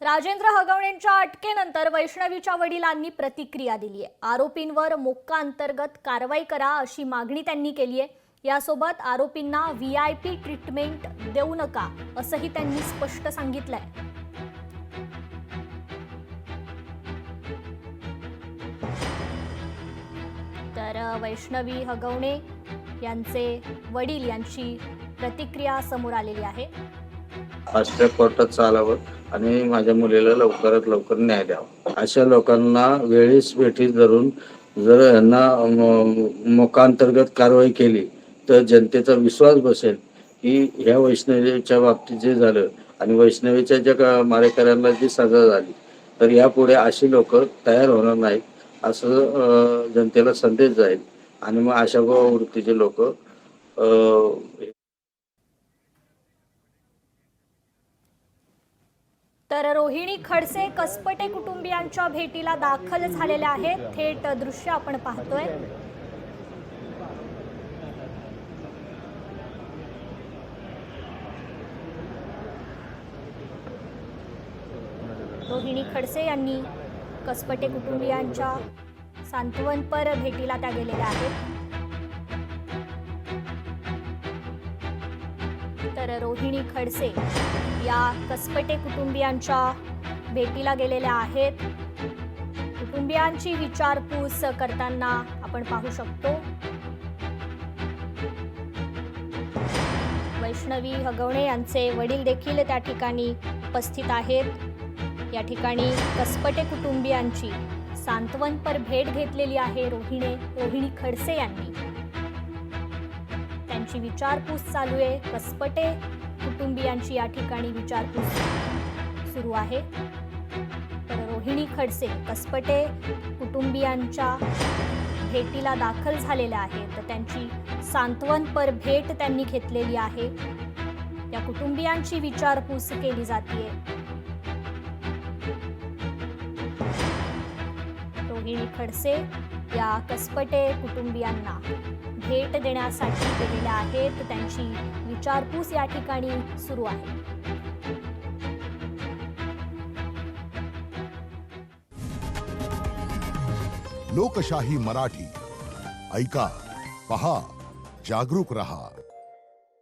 राजेंद्र हगवणेंच्या अटकेनंतर वैष्णवीच्या वडिलांनी प्रतिक्रिया दिली आहे। आरोपींवर मोक्का अंतर्गत कारवाई करा अशी मागणी त्यांनी केली आहे। यासोबत आरोपींना व्हीआयपी ट्रीटमेंट देऊ नका असंही त्यांनी स्पष्ट सांगितलंय। तर वैष्णवी हगवणे यांचे वडील यांची प्रतिक्रिया समोर आलेली आहे। फास्ट कोर्टात चालावं आणि माझ्या मुलीला लवकरात लवकर न्याय द्यावा। अशा लोकांना वेळीच भेटीत धरून जर यांना मोक्काअंतर्गत कारवाई केली तर जनतेचा विश्वास बसेल की ह्या वैष्णवीच्या बाबतीत जे झालं आणि वैष्णवीच्या ज्या मारेकऱ्यांना जी सजा झाली तर यापुढे अशी लोक तयार होणार नाहीत असं जनतेला संदेश जाईल आणि मग अशा वृत्तीचे लोक तर रोहिणी खडसे कसपटे कुटुंबियांच्या भेटीला दाखल झालेल्या आहेत। थेट दृश्य आपण पाहतोय। रोहिणी खडसे यांनी कसपटे कुटुंबियांच्या सांत्वनपर भेटीला त्या गेलेल्या आहेत। तर रोहिणी खडसे या कसपटे कुटुंबियांच्या भेटीला गेलेल्या आहेत। कुटुंबियांची विचारपूस करताना आपण पाहू शकतो। वैष्णवी हगवणे यांचे वडील देखील त्या ठिकाणी उपस्थित आहेत। या ठिकाणी कसपटे कुटुंबियांची सांत्वनपर भेट घेतलेली आहे रोहिणी खडसे यांनी। त्यांची विचारपूस चालू आहे। कसपटे कुटुंबियांची या ठिकाणी विचारपूस सुरू आहे। तर रोहिणी खडसे कसपटे कुटुंबियांच्या भेटीला दाखल झालेल्या आहेत। तर त्यांची सांत्वनपर भेट त्यांनी घेतलेली आहे। या कुटुंबियांची विचारपूस केली जाते। रोहिणी खडसे या कसपटे कुटुंबियांना भेट देण्यासाठी गेलेल्या आहेत। त्यांची विचारपूस या ठिकाणी सुरू आहे। लोकशाही मराठी ऐका, पहा, जागरूक रहा।